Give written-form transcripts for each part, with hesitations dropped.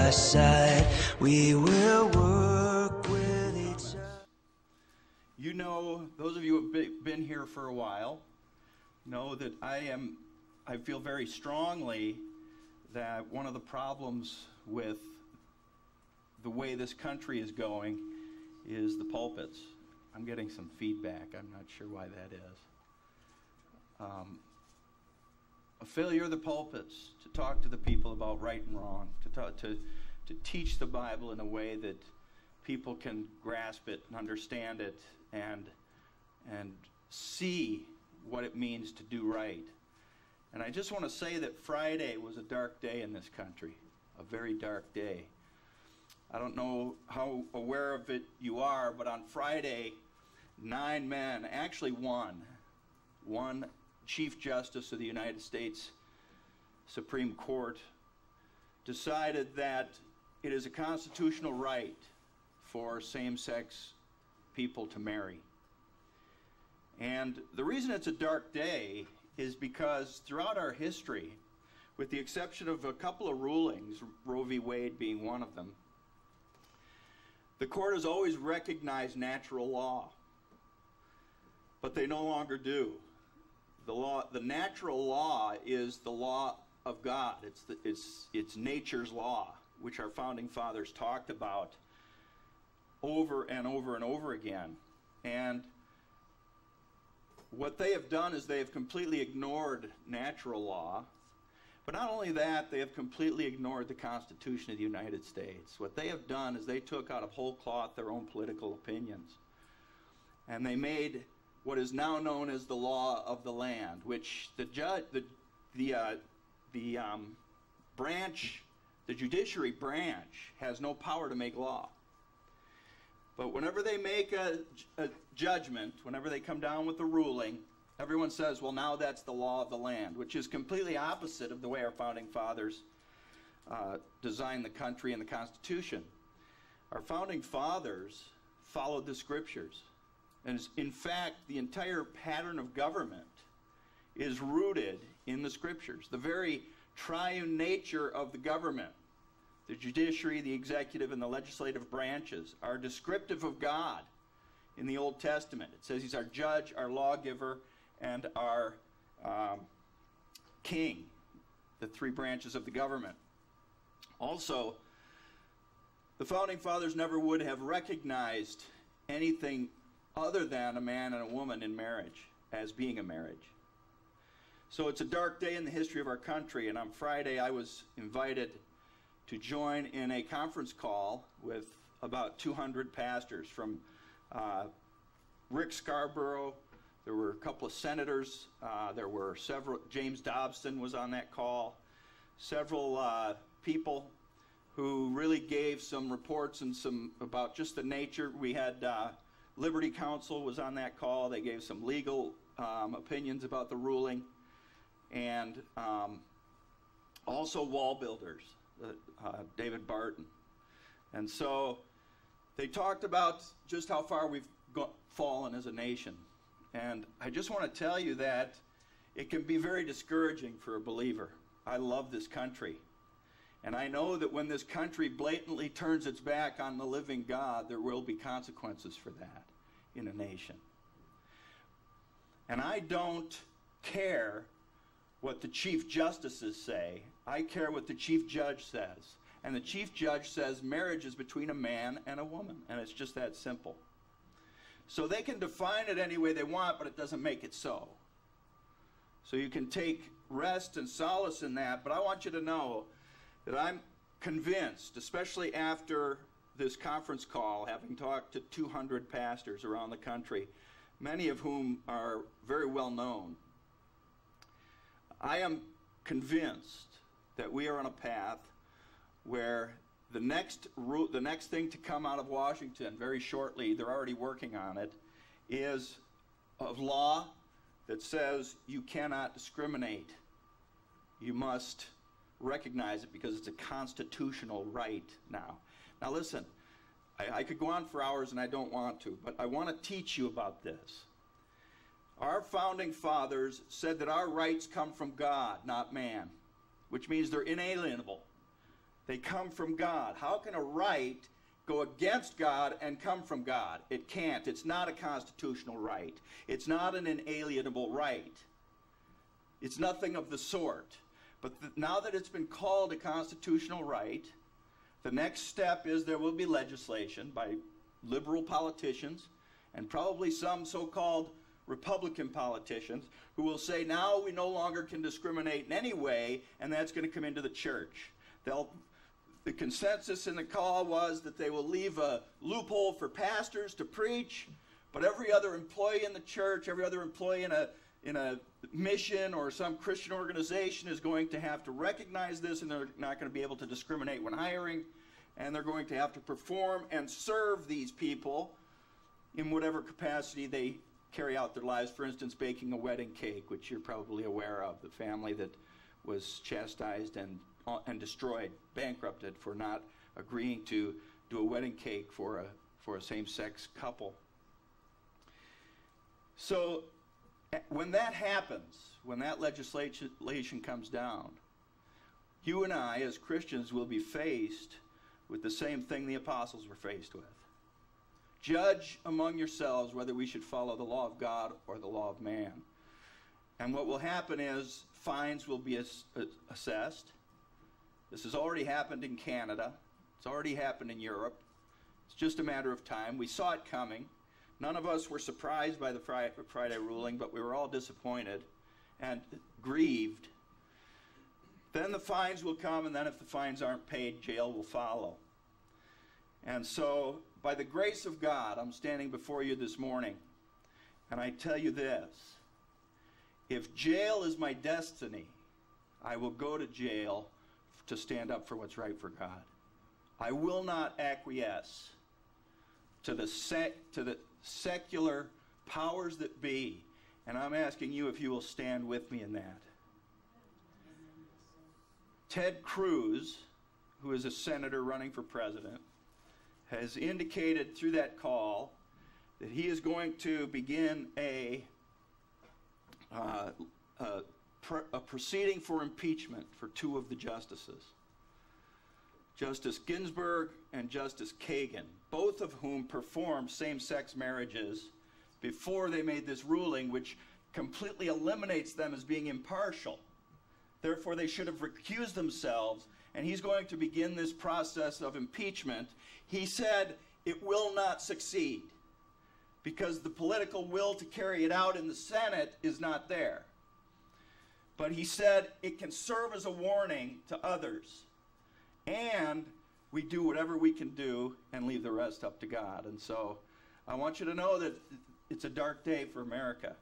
by side. We will work with each other. You know, those of you who have been here for a while know that I feel very strongly that one of the problems with the way this country is going is the pulpits. I'm getting some feedback. I'm not sure why that is. A failure of the pulpits to talk to the people about right and wrong, to teach the Bible in a way that people can grasp it and understand it and see what it means to do right. And I just want to say that Friday was a dark day in this country, a very dark day. I don't know how aware of it you are, but on Friday, 9 men, actually one Chief Justice of the United States Supreme Court decided that it is a constitutional right for same-sex people to marry. And the reason it's a dark day is because throughout our history, with the exception of a couple of rulings, Roe v. Wade being one of them, the court has always recognized natural law, but they no longer do. The natural law is the law of God. It's nature's law, which our founding fathers talked about over and over and over again. And what they have done is they have completely ignored natural law. But not only that, they have completely ignored the Constitution of the United States. What they have done is they took out of whole cloth their own political opinions. And they made what is now known as the law of the land, which the judiciary branch has no power to make law. But whenever they make a judgment, whenever they come down with a ruling, everyone says, well, now that's the law of the land, which is completely opposite of the way our founding fathers designed the country and the Constitution. Our founding fathers followed the scriptures. And in fact, the entire pattern of government is rooted in the scriptures. The very triune nature of the government, the judiciary, the executive, and the legislative branches, are descriptive of God in the Old Testament. It says he's our judge, our lawgiver, and our king, the three branches of the government. Also, the founding fathers never would have recognized anything other than a man and a woman in marriage as being a marriage. So it's a dark day in the history of our country, and on Friday I was invited to join in a conference call with about 200 pastors from Rick Scarborough. There were a couple of senators. There were several. James Dobson was on that call. Several people who really gave some reports and some about just the nature. We had Liberty Counsel was on that call. They gave some legal opinions about the ruling, and also wall builders, David Barton. And so they talked about just how far we've fallen as a nation. And I just want to tell you that it can be very discouraging for a believer. I love this country. And I know that when this country blatantly turns its back on the living God, there will be consequences for that in a nation. And I don't care what the chief justices say. I care what the chief judge says. And the chief judge says marriage is between a man and a woman. And it's just that simple. So they can define it any way they want, but it doesn't make it so. So you can take rest and solace in that, but I want you to know that I'm convinced, especially after this conference call, having talked to 200 pastors around the country, many of whom are very well known, I am convinced that we are on a path where the next thing to come out of Washington very shortly, they're already working on it, is a law that says you cannot discriminate. You must recognize it because it's a constitutional right now. Now listen, I could go on for hours and I don't want to, but I want to teach you about this. Our founding fathers said that our rights come from God, not man, which means they're inalienable. They come from God. How can a right go against God and come from God? It can't. It's not a constitutional right. It's not an inalienable right. It's nothing of the sort. But now that it's been called a constitutional right, the next step is there will be legislation by liberal politicians and probably some so-called Republican politicians who will say now we no longer can discriminate in any way, and that's going to come into the church. The consensus in the call was that they will leave a loophole for pastors to preach, but every other employee in the church, every other employee in a mission or some Christian organization is going to have to recognize this, and they're not going to be able to discriminate when hiring, and they're going to have to perform and serve these people in whatever capacity they carry out their lives. For instance, baking a wedding cake, which you're probably aware of, the family that was chastised and destroyed, bankrupted for not agreeing to do a wedding cake for a same-sex couple. So when that happens, when that legislation comes down, you and I as Christians will be faced with the same thing the apostles were faced with. Judge among yourselves whether we should follow the law of God or the law of man. And what will happen is fines will be assessed. This has already happened in Canada. It's already happened in Europe. It's just a matter of time. We saw it coming. None of us were surprised by the Friday ruling, but we were all disappointed and grieved. Then the fines will come, and then if the fines aren't paid, jail will follow. And so, by the grace of God, I'm standing before you this morning, and I tell you this: if jail is my destiny, I will go to jail to stand up for what's right for God. I will not acquiesce to the secular powers that be, and I'm asking you if you will stand with me in that. Ted Cruz, who is a senator running for president, has indicated through that call that he is going to begin a proceeding for impeachment for two of the justices, Justice Ginsburg and Justice Kagan, both of whom performed same-sex marriages before they made this ruling, which completely eliminates them as being impartial. Therefore, they should have recused themselves, and he's going to begin this process of impeachment. He said it will not succeed because the political will to carry it out in the Senate is not there. But he said it can serve as a warning to others, and we do whatever we can do and leave the rest up to God. And so I want you to know that it's a dark day for America.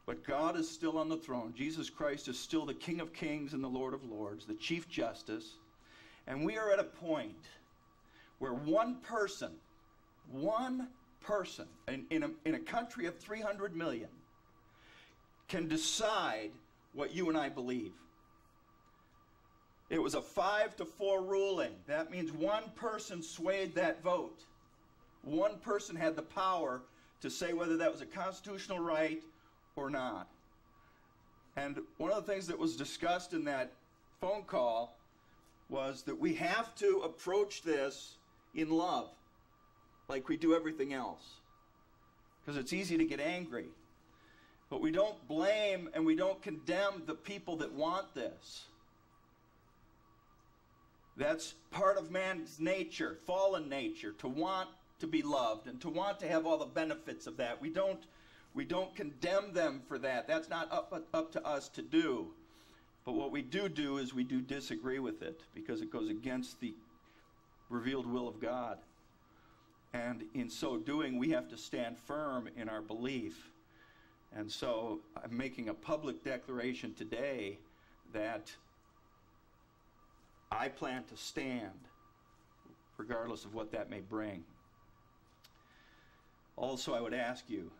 But God is still on the throne. Jesus Christ is still the King of Kings and the Lord of Lords, the Chief Justice. And we are at a point where one person in a country of 300 million can decide what you and I believe. It was a 5-4 ruling. That means one person swayed that vote. One person had the power to say whether that was a constitutional right or not. And one of the things that was discussed in that phone call was that we have to approach this in love, like we do everything else. Because it's easy to get angry. But we don't blame and we don't condemn the people that want this. That's part of man's nature, fallen nature, to want to be loved and to want to have all the benefits of that. We don't condemn them for that. That's not up to us to do. But what we do is we do disagree with it because it goes against the revealed will of God. And in so doing, we have to stand firm in our belief. And so I'm making a public declaration today that I plan to stand regardless of what that may bring. Also, I would ask you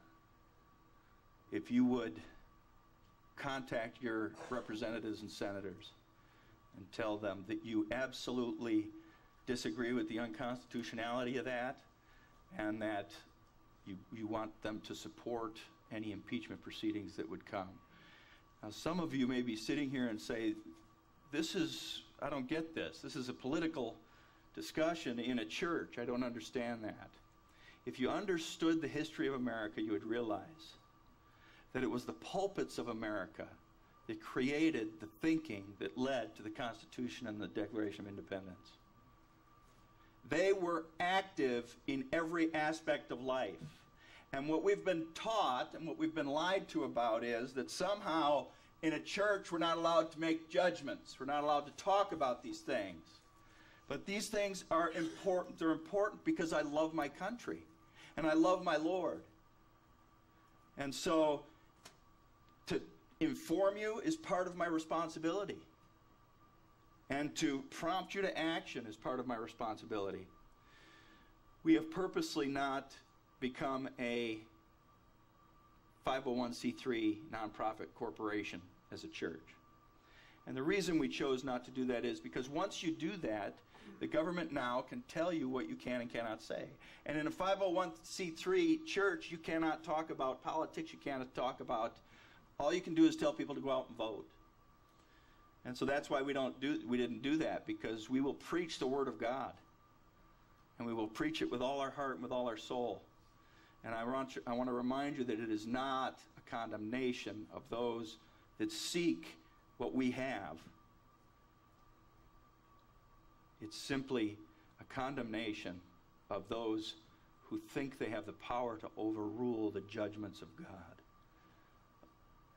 if you would contact your representatives and senators and tell them that you absolutely disagree with the unconstitutionality of that and that you want them to support any impeachment proceedings that would come. Now, some of you may be sitting here and say, this is I don't get this. This is a political discussion in a church. I don't understand that. If you understood the history of America, you would realize that it was the pulpits of America that created the thinking that led to the Constitution and the Declaration of Independence. They were active in every aspect of life. And what we've been taught and what we've been lied to about is that somehow in a church we're not allowed to make judgments. We're not allowed to talk about these things. But these things are important. They're important because I love my country and I love my Lord. And so to inform you is part of my responsibility. And to prompt you to action is part of my responsibility. We have purposely not become a 501c3 nonprofit corporation as a church. And the reason we chose not to do that is because once you do that, the government now can tell you what you can and cannot say. And in a 501c3 church, you cannot talk about politics, you cannot talk about, all you can do is tell people to go out and vote. And so that's why we didn't do that, because we will preach the Word of God. And we will preach it with all our heart and with all our soul. And I want to remind you that it is not a condemnation of those that seek what we have. It's simply a condemnation of those who think they have the power to overrule the judgments of God.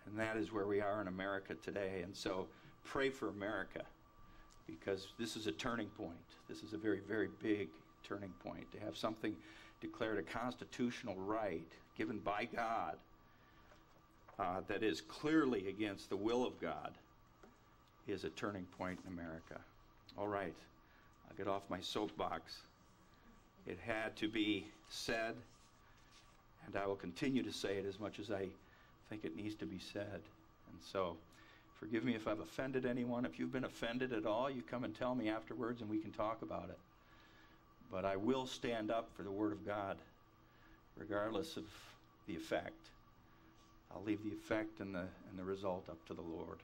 And that is where we are in America today. And so pray for America, because this is a turning point. This is a very, very big turning point. To have something declared a constitutional right given by God that is clearly against the will of God is a turning point in America. All right, I'll get off my soapbox. It had to be said, and I will continue to say it as much as I think it needs to be said. And so forgive me if I've offended anyone. If you've been offended at all, you come and tell me afterwards and we can talk about it. But I will stand up for the Word of God, regardless of the effect. I'll leave the effect and the result up to the Lord.